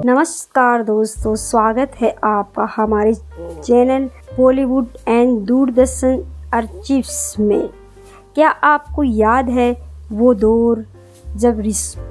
नमस्कार दोस्तों, स्वागत है आपका हमारे चैनल बॉलीवुड एंड दूरदर्शन आर्chives में। क्या आपको याद है वो दौर जब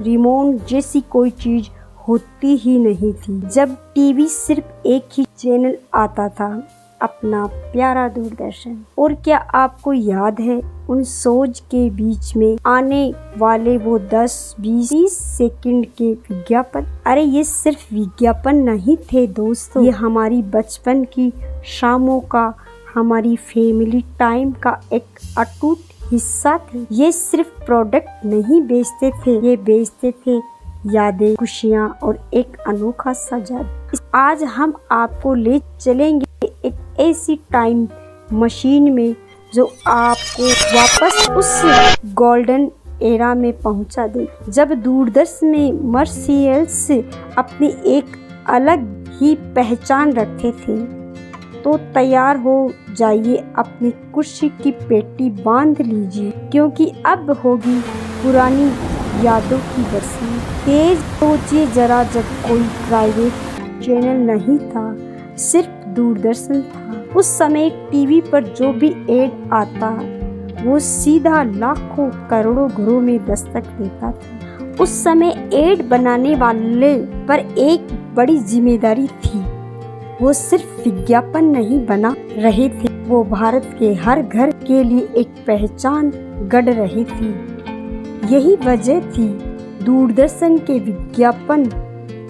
रिमोट जैसी कोई चीज़ होती ही नहीं थी, जब टीवी सिर्फ एक ही चैनल आता था, अपना प्यारा दूरदर्शन। और क्या आपको याद है उन शोज के बीच में आने वाले वो 10-20 सेकंड के विज्ञापन? अरे ये सिर्फ विज्ञापन नहीं थे दोस्तों, ये हमारी बचपन की शामों का, हमारी फैमिली टाइम का एक अटूट हिस्सा थे। ये सिर्फ प्रोडक्ट नहीं बेचते थे, ये बेचते थे यादें, खुशियाँ और एक अनोखा सा जादू। आज हम आपको ले चलेंगे एक ऐसी टाइम मशीन में जो आपको वापस उस गोल्डन एरा में पहुंचा दे, जब दूरदर्शन में मर्सियल्स अपनी एक अलग ही पहचान रखते थे। तो तैयार हो जाइए, अपनी कुर्सी की पेटी बांध लीजिए, क्योंकि अब होगी पुरानी यादों की बरसी। तेज सोचिए जरा, जब कोई प्राइवेट चैनल नहीं था, सिर्फ दूरदर्शन था। उस समय टीवी पर जो भी एड आता वो सीधा लाखों करोड़ों घरों में दस्तक देता था। उस समय एड बनाने वाले पर एक बड़ी जिम्मेदारी थी, वो सिर्फ विज्ञापन नहीं बना रहे थे, वो भारत के हर घर के लिए एक पहचान गढ़ रही थी। यही वजह थी दूरदर्शन के विज्ञापन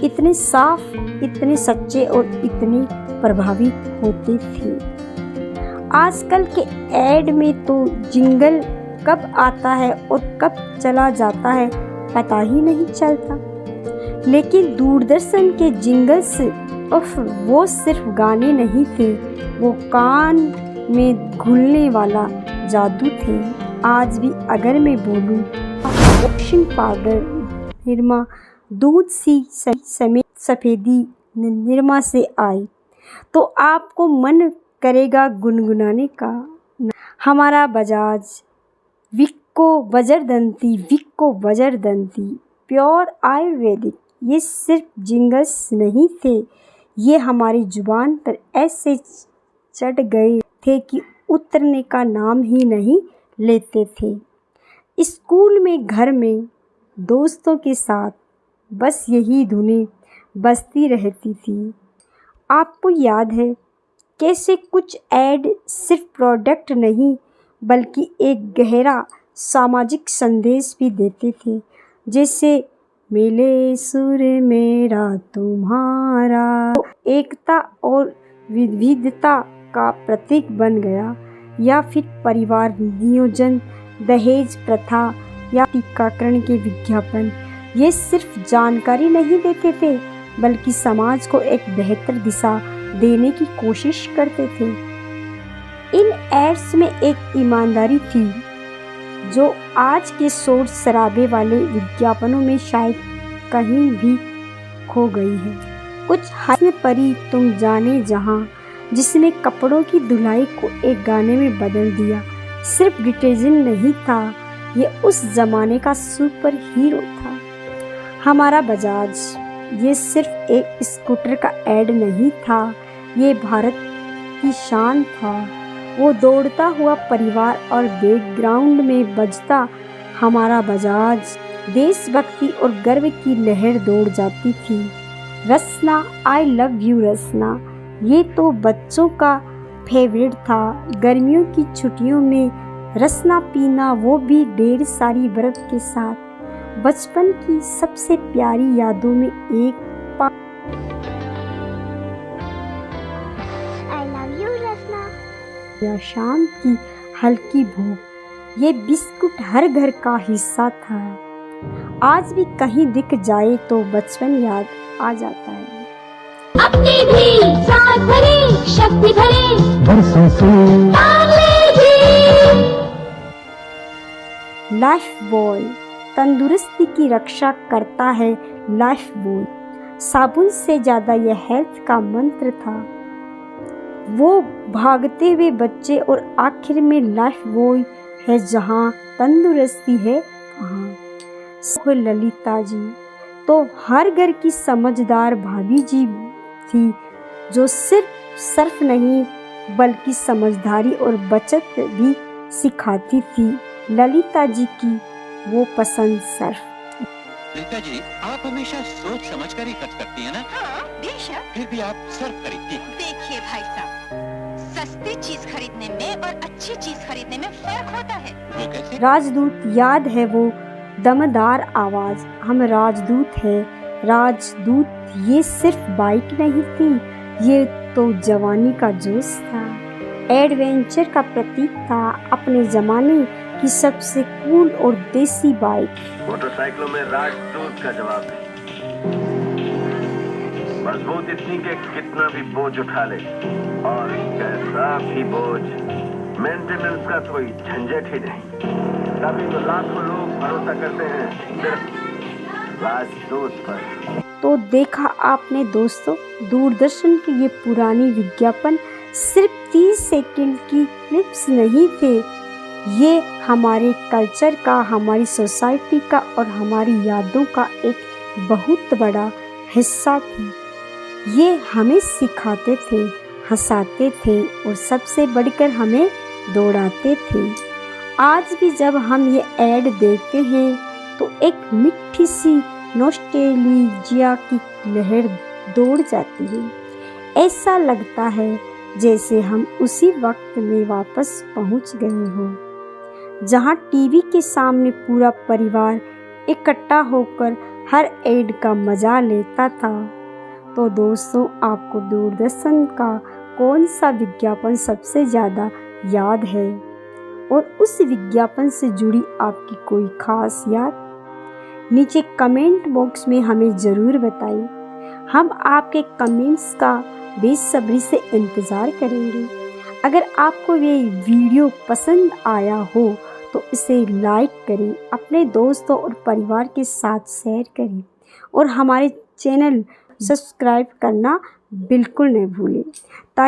इतने साफ, इतने सच्चे और इतने प्रभावी होते थे। आजकल के एड में तो जिंगल कब आता है और कब चला जाता है पता ही नहीं चलता, लेकिन दूरदर्शन के जिंगल्स वो सिर्फ गाने नहीं थे, वो कान में घुलने वाला जादू थे। आज भी अगर मैं बोलूं वॉशिंग पाउडर निरमा, दूध सी समेत सफेदी निरमा से आई, तो आपको मन करेगा गुनगुनाने का। हमारा बजाज, विक्को वज्रदंती, प्योर आयुर्वेदिक, ये सिर्फ जिंगल्स नहीं थे, ये हमारी जुबान पर ऐसे चढ़ गए थे कि उतरने का नाम ही नहीं लेते थे। स्कूल में, घर में, दोस्तों के साथ बस यही धुनें बजती रहती थी। आपको याद है कैसे कुछ ऐड सिर्फ प्रोडक्ट नहीं बल्कि एक गहरा सामाजिक संदेश भी देते थे, जैसे मिले सुर मेरा तुम्हारा, एकता और विविधता का प्रतीक बन गया। या फिर परिवार नियोजन, दहेज प्रथा या टीकाकरण के विज्ञापन, ये सिर्फ जानकारी नहीं देते थे बल्कि समाज को एक बेहतर दिशा देने की कोशिश करते थे। इन एड्स में एक ईमानदारी थी जो आज के शोर शराबे वाले विज्ञापनों में शायद कहीं भी खो गई है। कुछ हंस परी तुम जाने जहां, जिसने कपड़ों की धुलाई को एक गाने में बदल दिया, सिर्फ डिटर्जेंट नहीं था, ये उस जमाने का सुपर हीरो था। हमारा बजाज, ये सिर्फ एक स्कूटर का ऐड नहीं था, ये भारत की शान था। वो दौड़ता हुआ परिवार और बैकग्राउंड में बजता हमारा बजाज, देशभक्ति और गर्व की लहर दौड़ जाती थी। रसना, आई लव यू रसना, ये तो बच्चों का फेवरेट था। गर्मियों की छुट्टियों में रसना पीना, वो भी ढेर सारी बर्फ के साथ। बचपन की सबसे प्यारी यादों में एक आई लव यू रसना या शाम की हल्की भूख, ये बिस्कुट हर घर का हिस्सा था। आज भी कहीं दिख जाए तो बचपन याद आ जाता है। अपनी भी साथ भरे, शक्ति भरे, लाइफ बॉय, तंदुरुस्ती की रक्षा करता है लाइफ बॉय। साबुन से ज्यादा यह हेल्थ का मंत्र था। वो भागते हुए बच्चे और आखिर में लाइफ बॉय है, जहाँ तंदुरुस्ती है वहाँ। ललिता जी, तो हर घर की समझदार भाभी जी थी जो सिर्फ सर्फ नहीं बल्कि समझदारी और बचत भी सिखाती थी। ललिता जी की वो पसंद सर्फ। ललिता जी, आप हमेशा सोच समझ कर ही खर्च करती है ना? हाँ, बेशक। फिर भी आप सर्फ खरीदती हैं। देखिए भाई साहब, सस्ती चीज खरीदने में और अच्छी चीज खरीदने में फर्क होता है। वो कैसे? राजदूत याद है वो दमदार आवाज, हम राजदूत हैं। राजदूत ये सिर्फ बाइक नहीं थी, ये तो जवानी का जोश था, एडवेंचर का प्रतीक था, अपने जमाने की सबसे कूल और देसी बाइक। मोटरसाइकिलों में राजदूत का जवाब है। मजबूत इतनी कि कितना भी बोझ उठा ले और कैसा भी बोझ, मेंटेनेंस का कोई झंझट ही नहीं। तभी तो लाखों लोग भरोसा करते हैं सिर्फ राजदूत पर। तो देखा आपने दोस्तों, दूरदर्शन के ये पुरानी विज्ञापन सिर्फ 30 सेकंड की क्लिप्स नहीं थे, ये हमारे कल्चर का, हमारी सोसाइटी का और हमारी यादों का एक बहुत बड़ा हिस्सा थी। ये हमें सिखाते थे, हंसाते थे और सबसे बढ़कर हमें दौड़ाते थे। आज भी जब हम ये ऐड देखते हैं तो एक मिठी सी नॉस्टैल्जिया की लहर दौड़ जाती है। ऐसा लगता है जैसे हम उसी वक्त में वापस पहुंच गए हों, जहां टीवी के सामने पूरा परिवार इकट्ठा होकर हर ऐड का मजा लेता था। तो दोस्तों, आपको दूरदर्शन का कौन सा विज्ञापन सबसे ज़्यादा याद है और उस विज्ञापन से जुड़ी आपकी कोई खास याद नीचे कमेंट बॉक्स में हमें ज़रूर बताइए। हम आपके कमेंट्स का बेसब्री से इंतज़ार करेंगे। अगर आपको ये वीडियो पसंद आया हो तो इसे लाइक करें, अपने दोस्तों और परिवार के साथ शेयर करें और हमारे चैनल सब्सक्राइब करना बिल्कुल न भूलें ताकि